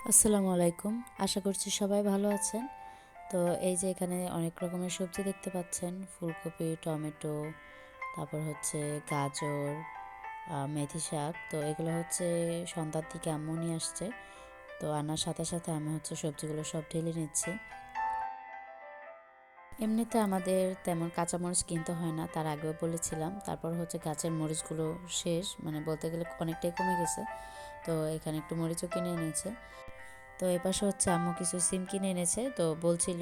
আসসালামু আলাইকুম। আশা করছি সবাই ভালো আছেন। তো এই যে এখানে অনেক রকমের সবজি দেখতে পাচ্ছেন। ফুলকপি, টমেটো, তারপর হচ্ছে গাজর, মেথি শাক। তো এগুলো হচ্ছে সন্ধ্যার দিকে আম্মু নিয়ে আসছে। তো আনার সাথে সাথে আমি হচ্ছে সবজিগুলো সব ঢেলে নিচ্ছি। এমনিতে আমাদের তেমন কাঁচামরিচ কিনতে হয় না, তার আগেও বলেছিলাম। তারপর হচ্ছে গাছের মরিচগুলো শেষ, মানে বলতে গেলে অনেকটাই কমে গেছে। তো এখানে একটু মরিচও কিনে এনেছে। তো এপাশে হচ্ছে আম্মু কিছু সিম কিনে এনেছে। তো বলছিল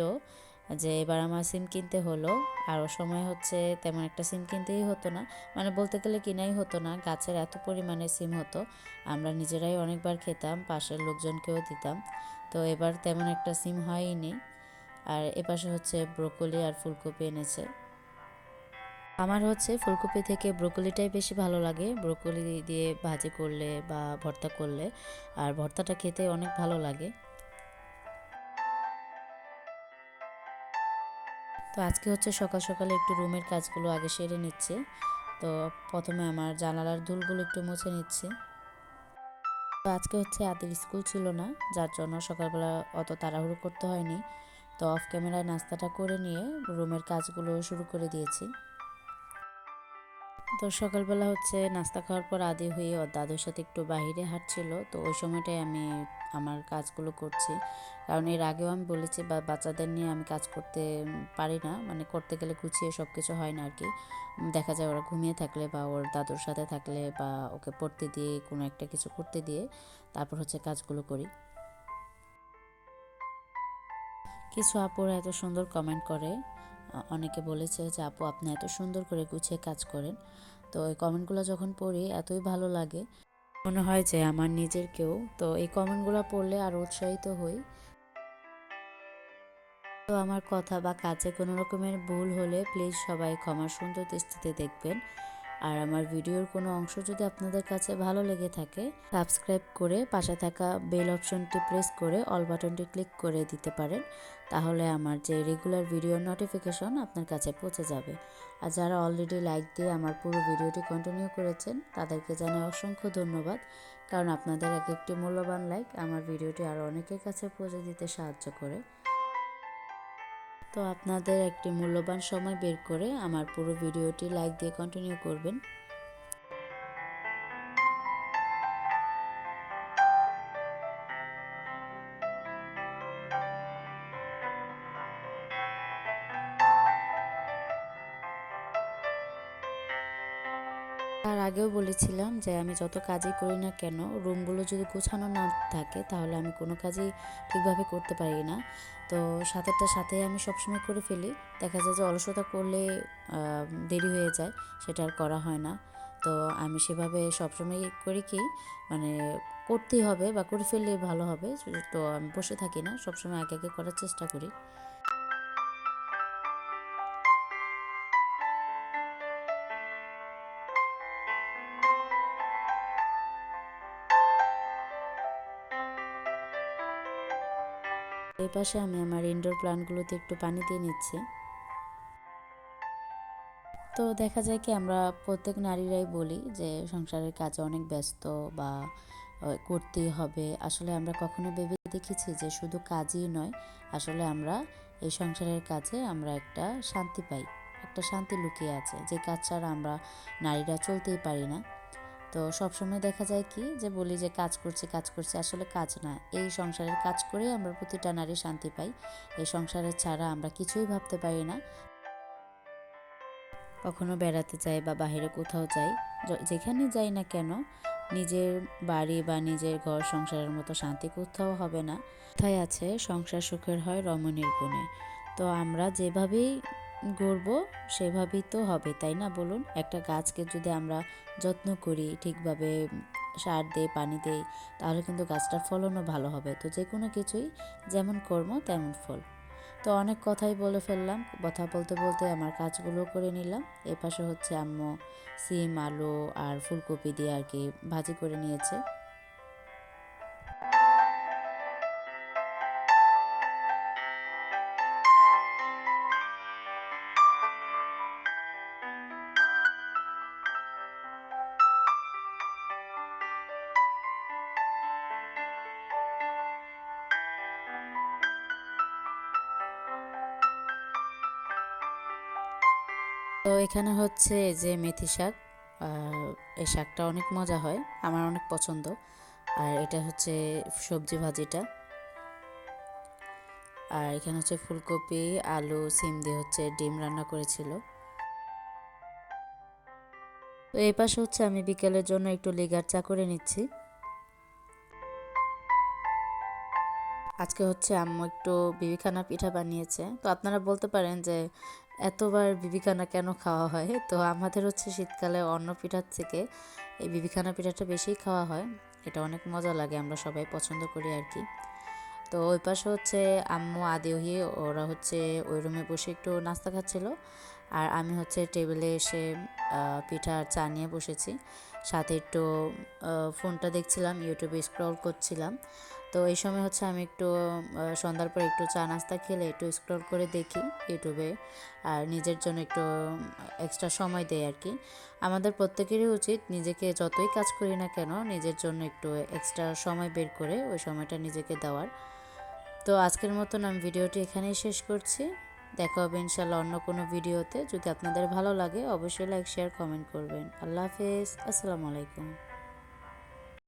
যে এবার আমার সিম কিনতে হলো, আরও সময় হচ্ছে তেমন একটা সিম কিনতেই হতো না, মানে বলতে গেলে কিনাই হতো না, গাছের এত পরিমাণে সিম হতো। আমরা নিজেরাই অনেকবার খেতাম, পাশের লোকজনকেও দিতাম। তো এবার তেমন একটা সিম হয়নি। আর এপাশে হচ্ছে ব্রোকলি আর ফুলকপি এনেছে। আমার হচ্ছে ফুলকপি থেকে ব্রোকলিটাই বেশি ভালো লাগে, ব্রোকলি দিয়ে ভাজি করলে বা ভর্তা করলে। আর ভর্তাটা খেতে অনেক ভালো লাগে। তো আজকে হচ্ছে সকাল সকালে একটু রুমের কাজগুলো আগে সেরে নিচ্ছি। তো প্রথমে আমার জানালার ধুলগুলো একটু মুছে নিচ্ছি। তো আজকে হচ্ছে আদির স্কুল ছিল না, যার জন্য সকালবেলা অত তাড়াহুড়ো করতে হয়নি। তো অফ ক্যামেরায় নাস্তাটা করে নিয়ে রুমের কাজগুলো শুরু করে দিয়েছি। তো সকালবেলা হচ্ছে নাস্তা খাওয়ার পর আদি হয়ে ওর দাদুর সাথে একটু বাইরে হাঁটছিল। তো ওই সময়টাই আমি আমার কাজগুলো করছি। কারণ এর আগেও আমি বলেছি বাচ্চাদের নিয়ে আমি কাজ করতে পারি না, মানে করতে গেলে গুছিয়ে সব কিছু হয় না আর কি। দেখা যায় ওরা ঘুমিয়ে থাকলে বা ওর দাদুর সাথে থাকলে বা ওকে পড়তে দিয়ে কোনো একটা কিছু করতে দিয়ে তারপর হচ্ছে কাজগুলো করি। কিছু আপুরা এত সুন্দর কমেন্ট করে, অনেকে বলেছে যে আপু আপনি এত সুন্দর করে গুছিয়ে কাজ করেন। তো এই কমেন্টগুলো যখন পড়ি এতই ভালো লাগে, মনে হয় যে আমার নিজের কেউ। তো এই কমেন্টগুলো পড়লে আরও উৎসাহিত হই। তো আমার কথা বা কাজে কোনো রকমের ভুল হলে প্লিজ সবাই ক্ষমার সুন্দর দৃষ্টিতে দেখবেন। আর আমার ভিডিওর কোনো অংশ যদি আপনাদের কাছে ভালো লেগে থাকে, সাবস্ক্রাইব করে পাশে থাকা বেল অপশনটি প্রেস করে অল বাটনটি ক্লিক করে দিতে পারেন। তাহলে আমার যে রেগুলার ভিডিওর নোটিফিকেশন আপনার কাছে পৌঁছে যাবে। আর যারা অলরেডি লাইক দিয়ে আমার পুরো ভিডিওটি কন্টিনিউ করেছেন তাদেরকে জানাই অসংখ্য ধন্যবাদ। কারণ আপনাদের এক একটি মূল্যবান লাইক আমার ভিডিওটি আরও অনেকের কাছে পৌঁছে দিতে সাহায্য করে। তো আপনাদের একটি মূল্যবান সময় বের করে আমার পুরো ভিডিওটি লাইক দিয়ে কন্টিনিউ করবেন। তার আগেও বলেছিলাম যে আমি যত কাজই করি না কেন, রুমগুলো যদি গোছানো না থাকে তাহলে আমি কোনো কাজই ঠিকভাবে করতে পারি না। তো সাথেরটা সাথে আমি সবসময় করে ফেলি। দেখা যায় যে অলসতা করলে দেরি হয়ে যায়, সেটা আর করা হয় না। তো আমি সেভাবে সবসময় করি কি, মানে করতেই হবে বা করে ফেললে ভালো হবে। তো আমি বসে থাকি না, সবসময় আগে আগে করার চেষ্টা করি। এই পাশে আমি আমার ইনডোর প্ল্যান্টগুলোতে একটু পানি দিয়ে নিচ্ছি। তো দেখা যায় কি আমরা প্রত্যেক নারীরাই বলি যে সংসারের কাজে অনেক ব্যস্ত বা করতেই হবে। আসলে আমরা কখনো ভেবে দেখেছি যে শুধু কাজই নয়, আসলে আমরা এই সংসারের কাজে আমরা একটা শান্তি পাই, একটা শান্তি লুকিয়ে আছে যে কাজ ছাড়া আমরা নারীরা চলতেই পারি না। তো সবসময় দেখা যায় কি যে বলি যে কাজ করছি কাজ করছি, আসলে কাজ না, এই সংসারের কাজ করেই আমরা প্রতিটা নারী শান্তি পাই। এই সংসারের ছাড়া আমরা কিছুই ভাবতে পারি না। কখনো বেড়াতে যাই বা বাইরে কোথাও যাই, যেখানে যাই না কেন, নিজের বাড়ি বা নিজের ঘর সংসারের মতো শান্তি কোথাও হবে না। কোথায় আছে সংসার সুখের হয় রমণীর গুণে। তো আমরা যেভাবেই গড়ব সেভাবেই তো হবে, তাই না বলুন? একটা গাছকে যদি আমরা যত্ন করি ঠিকভাবে, সার দেই পানি দেই, তাহলে কিন্তু গাছটার ফলনও ভালো হবে। তো যে কোনো কিছুই যেমন কর্ম তেমন ফল। তো অনেক কথাই বলে ফেললাম, কথা বলতে বলতে আমার কাজগুলো করে নিলাম। এপাশে হচ্ছে আম্মু সিম আলু আর ফুলকপি দিয়ে আর কি ভাজি করে নিয়েছে। তো এখানে হচ্ছে এই যে মেথি শাক, এই শাকটা অনেক মজা হয়, আমার অনেক পছন্দ। আর এটা হচ্ছে সবজি ভাজিটা। আর এখানে হচ্ছে ফুলকপি, আলু, সিম দিয়ে হচ্ছে ডিম রান্না করেছিল। তো এই পাশে হচ্ছে আমি বিকেলের জন্য একটু লিগার চা করে নিচ্ছি। আজকে হচ্ছে আম্মু একটু বিবিখানা পিঠা বানিয়েছে। তো আপনারা বলতে পারেন যে এতবার বিবিখানা কেন খাওয়া হয়? তো আমাদের হচ্ছে শীতকালে অন্য পিঠার থেকে এই বিবিখানা পিঠাটা বেশি খাওয়া হয়। এটা অনেক মজা লাগে, আমরা সবাই পছন্দ করি আর কি। তো ওই পাশে হচ্ছে আম্মু, আদিওহি ওরা হচ্ছে ওই রুমে বসে একটু নাস্তা খাচ্ছিল। আর আমি হচ্ছে টেবিলে এসে পিঠা আর চা নিয়ে বসেছি, সাথে একটু ফোনটা দেখছিলাম, ইউটিউবে স্ক্রল করছিলাম। তো এই সময় হচ্ছে আমি একটু সন্ধ্যার পর একটু চা নাস্তা খেলে একটু স্ক্রল করে দেখি ইউটিউবে, আর নিজের জন্য একটু এক্সট্রা সময় দেয় আর কি। আমাদের প্রত্যেকেরই উচিত নিজেকে যতই কাজ করি না কেন নিজের জন্য একটু এক্সট্রা সময় বের করে ওই সময়টা নিজেকে দেওয়ার। তো আজকের মতন আমি ভিডিওটি এখানেই শেষ করছি। দেখা হবে ইনশাল্লাহ অন্য কোনো ভিডিওতে। যদি আপনাদের ভালো লাগে অবশ্যই লাইক, শেয়ার, কমেন্ট করবেন। আল্লাহ হাফেজ, আসসালামু আলাইকুম।